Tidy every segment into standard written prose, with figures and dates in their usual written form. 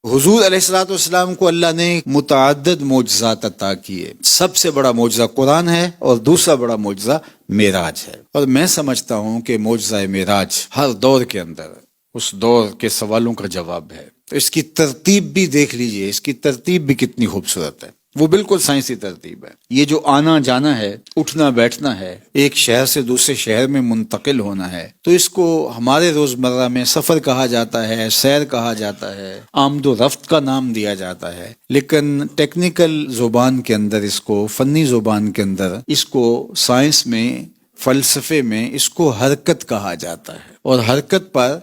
حضور علیہ الصلوۃ والسلام کو اللہ نے متعدد معجزات عطا کیے. سب سے بڑا معجزہ قرآن ہے اور دوسرا بڑا معجزہ معراج ہے. اور میں سمجھتا ہوں کہ معجزہ معراج ہر دور کے اندر اس دور کے سوالوں کا جواب ہے. تو اس کی ترتیب بھی دیکھ لیجئے، اس کی ترتیب بھی کتنی خوبصورت ہے. وہ بالکل سائنسی ترتیب ہے. یہ جو آنا جانا ہے، اٹھنا بیٹھنا ہے، ایک شہر سے دوسرے شہر میں منتقل ہونا ہے، تو اس کو ہمارے روزمرہ میں سفر کہا جاتا ہے، سیر کہا جاتا ہے، آمد و رفت کا نام دیا جاتا ہے. لیکن ٹیکنیکل زبان کے اندر اس کو، فنی زبان کے اندر اس کو، سائنس میں، فلسفے میں اس کو حرکت کہا جاتا ہے. اور حرکت پر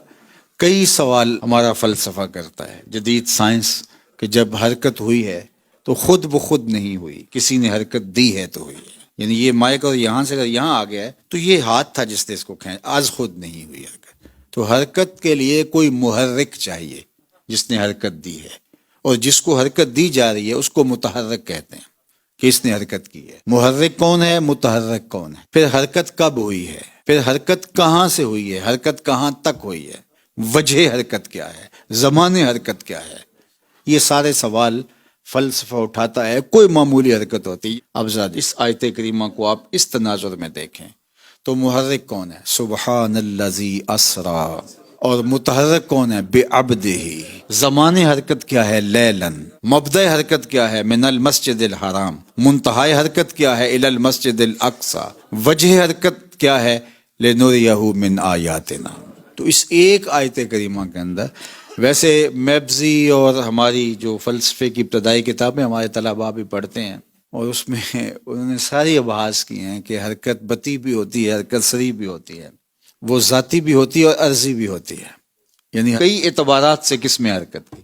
کئی سوال ہمارا فلسفہ کرتا ہے، جدید سائنس، کہ جب حرکت ہوئی ہے تو خود بخود نہیں ہوئی، کسی نے حرکت دی ہے تو ہوئی. یعنی یہ مائک اور یہاں سے اگر یہاں آ گیا ہے تو یہ ہاتھ تھا جس نے اس کو کھینچا، آج خود نہیں ہوئی حرکت. تو حرکت کے لیے کوئی محرک چاہیے جس نے حرکت دی ہے، اور جس کو حرکت دی جا رہی ہے اس کو متحرک کہتے ہیں کہ اس نے حرکت کی ہے. محرک کون ہے، متحرک کون ہے، پھر حرکت کب ہوئی ہے، پھر حرکت کہاں سے ہوئی ہے، حرکت کہاں تک ہوئی ہے، وجہ حرکت کیا ہے، زمان حرکت کیا ہے. یہ سارے سوال فلسفہ اٹھاتا ہے. کوئی معمولی حرکت ہوتی. اب ذرا اس آیت کریمہ کو آپ اس تناظر میں دیکھیں تو محرک کون ہے، سبحان الذی اسرا، اور متحرک کون ہے، بعبدہ. زمان حرکت کیا ہے، لیلن. مبدأ حرکت کیا ہے، من المسجد الحرام. منتہائی حرکت کیا ہے، الی المسجد الاقصی. وجہ حرکت کیا ہے، لنریہ من آیاتنا. تو اس ایک آیت کریمہ کے اندر، ویسے میبزی اور ہماری جو فلسفے کی ابتدائی کتابیں ہمارے طلباء بھی پڑھتے ہیں، اور اس میں انہوں نے ساری ابحاث کی ہیں کہ حرکت بطی بھی ہوتی ہے، حرکت سری بھی ہوتی ہے، وہ ذاتی بھی ہوتی ہے اور عرضی بھی ہوتی ہے. یعنی کئی اعتبارات سے قسم حرکت کی.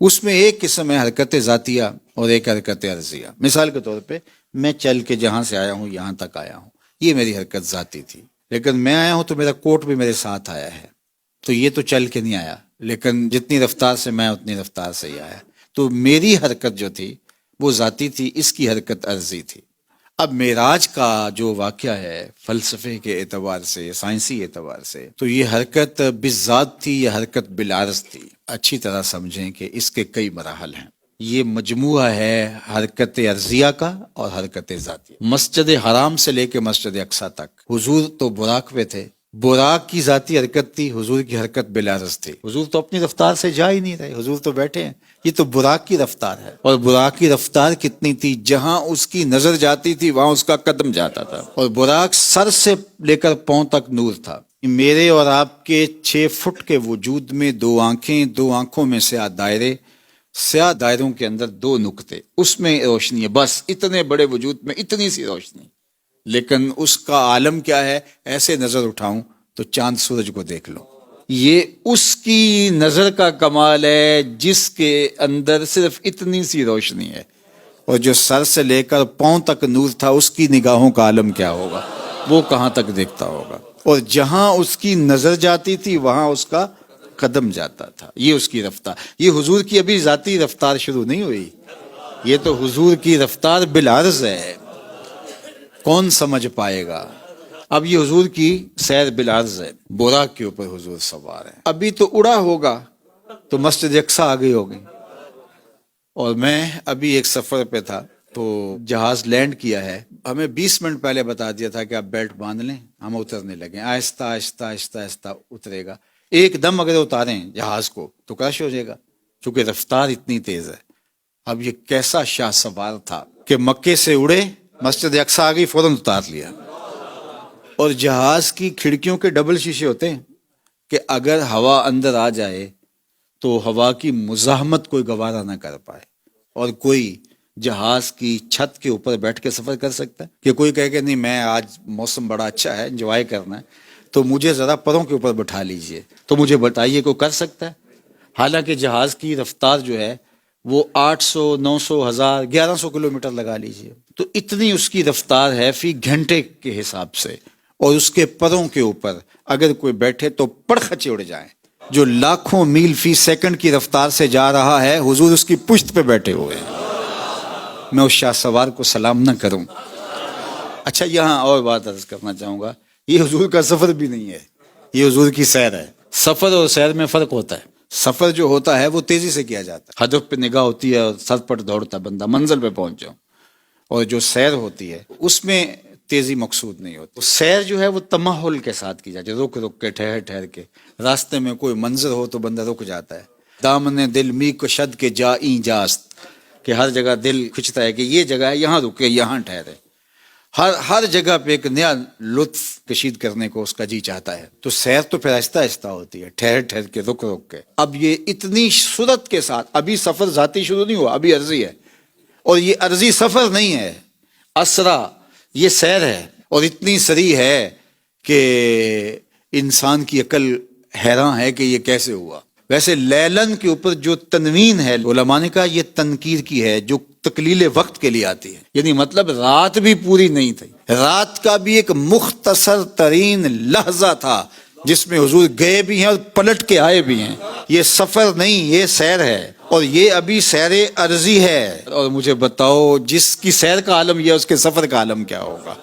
اس میں ایک قسم ہے حرکت ذاتیہ اور ایک حرکت عرضیہ. مثال کے طور پہ میں چل کے جہاں سے آیا ہوں یہاں تک آیا ہوں، یہ میری حرکت ذاتی تھی. لیکن میں آیا ہوں تو میرا کوٹ بھی میرے ساتھ آیا ہے، تو یہ تو چل کے نہیں آیا، لیکن جتنی رفتار سے میں اتنی رفتار سے ہی آیا. تو میری حرکت جو تھی وہ ذاتی تھی، اس کی حرکت عرضی تھی. اب معراج کا جو واقعہ ہے فلسفے کے اعتبار سے، سائنسی اعتبار سے، تو یہ حرکت بالذات تھی یا حرکت بالعرض تھی. اچھی طرح سمجھیں کہ اس کے کئی مراحل ہیں. یہ مجموعہ ہے حرکت عرضیہ کا اور حرکت ذاتی. مسجد حرام سے لے کے مسجد اقصی تک حضور تو براق پہ تھے، براق کی ذاتی حرکت تھی، حضور کی حرکت بالعرض تھی. حضور تو اپنی رفتار سے جا ہی نہیں رہے، حضور تو بیٹھے ہیں. یہ تو براق کی رفتار ہے. اور براق کی رفتار کتنی تھی، جہاں اس کی نظر جاتی تھی وہاں اس کا قدم جاتا تھا. اور براق سر سے لے کر پاؤں تک نور تھا. میرے اور آپ کے 6 فٹ کے وجود میں 2 آنکھیں، 2 آنکھوں میں سیاہ دائرے، سیاہ دائروں کے اندر 2 نقطے، اس میں روشنی ہے. بس اتنے بڑے وجود میں اتنی سی روشنی. لیکن اس کا عالم کیا ہے، ایسے نظر اٹھاؤں تو چاند سورج کو دیکھ لو. یہ اس کی نظر کا کمال ہے جس کے اندر صرف اتنی سی روشنی ہے. اور جو سر سے لے کر پاؤں تک نور تھا، اس کی نگاہوں کا عالم کیا ہوگا، وہ کہاں تک دیکھتا ہوگا. اور جہاں اس کی نظر جاتی تھی وہاں اس کا قدم جاتا تھا. یہ اس کی رفتار. یہ حضور کی ابھی ذاتی رفتار شروع نہیں ہوئی، یہ تو حضور کی رفتار بالعرض ہے. کون سمجھ پائے گا. اب یہ حضور کی سیر بالعرض ہے، براق کے اوپر حضور سوار ہیں. ابھی تو اڑا ہوگا تو مسجد اقصی آ گئی ہوگی. اور میں ابھی ایک سفر پہ تھا تو جہاز لینڈ کیا ہے، ہمیں 20 منٹ پہلے بتا دیا تھا کہ آپ بیلٹ باندھ لیں، ہم اترنے لگے. آہستہ آہستہ آہستہ آہستہ اترے گا. ایک دم اگر اتاریں جہاز کو تو کرش ہو جائے گا، چونکہ رفتار اتنی تیز ہے. اب یہ کیسا شاہ سوار تھا کہ مکے سے اڑے، مسجد اقصی آ گئی، فوراً اتار لیا. اور جہاز کی کھڑکیوں کے ڈبل شیشے ہوتے ہیں کہ اگر ہوا اندر آ جائے تو ہوا کی مزاحمت کوئی گوارا نہ کر پائے. اور کوئی جہاز کی چھت کے اوپر بیٹھ کے سفر کر سکتا ہے کہ کوئی کہے کہ نہیں میں آج موسم بڑا اچھا ہے، انجوائے کرنا ہے، تو مجھے ذرا پروں کے اوپر بٹھا لیجئے. تو مجھے بتائیے کوئی کر سکتا ہے؟ حالانکہ جہاز کی رفتار جو ہے وہ 800، 900، 1000، 1100 کلومیٹر لگا لیجئے. تو اتنی اس کی رفتار ہے فی گھنٹے کے حساب سے. اور اس کے پروں کے اوپر اگر کوئی بیٹھے تو پڑخچے اڑ جائیں. جو لاکھوں میل فی سیکنڈ کی رفتار سے جا رہا ہے، حضور اس کی پشت پہ بیٹھے ہوئے ہیں. میں اس شاہ سوار کو سلام نہ کروں. اچھا یہاں اور بات عرض کرنا چاہوں گا، یہ حضور کا سفر بھی نہیں ہے، یہ حضور کی سیر ہے. سفر اور سیر میں فرق ہوتا ہے. سفر جو ہوتا ہے وہ تیزی سے کیا جاتا ہے، ہدف پہ نگاہ ہوتی ہے اور سر پٹ دوڑتا ہے بندہ منزل پہ پہنچ جاؤ. اور جو سیر ہوتی ہے اس میں تیزی مقصود نہیں ہوتی. سیر جو ہے وہ تمہل کے ساتھ کی جاتی ہے، رک رک کے، ٹھہر ٹھہر کے. راستے میں کوئی منظر ہو تو بندہ رک جاتا ہے. دامن دل می کشد کے جائیں جاست، کہ ہر جگہ دل کھنچتا ہے کہ یہ جگہ ہے، یہاں رکے، یہاں ٹھہرے. ہر جگہ پہ ایک نیا لطف کشید کرنے کو اس کا جی چاہتا ہے. تو سیر تو پھر آہستہ آہستہ ہوتی ہے، ٹھہر ٹھہر کے، رک رک کے. اب یہ اتنی صورت کے ساتھ، ابھی سفر ذاتی شروع نہیں ہوا، ابھی عرضی ہے. اور یہ عرضی سفر نہیں ہے، اسرا، یہ سیر ہے. اور اتنی سری ہے کہ انسان کی عقل حیران ہے کہ یہ کیسے ہوا. ویسے لیلن کے اوپر جو تنوین ہے علماء نے کہا یہ تنکیر کی ہے، جو تقلیل وقت کے لیے آتی ہے. یعنی مطلب رات بھی پوری نہیں تھی، رات کا بھی ایک مختصر ترین لحظہ تھا جس میں حضور گئے بھی ہیں اور پلٹ کے آئے بھی ہیں. یہ سفر نہیں، یہ سیر ہے. اور یہ ابھی سیر عرضی ہے. اور مجھے بتاؤ جس کی سیر کا عالم یہ ہے، اس کے سفر کا عالم کیا ہوگا؟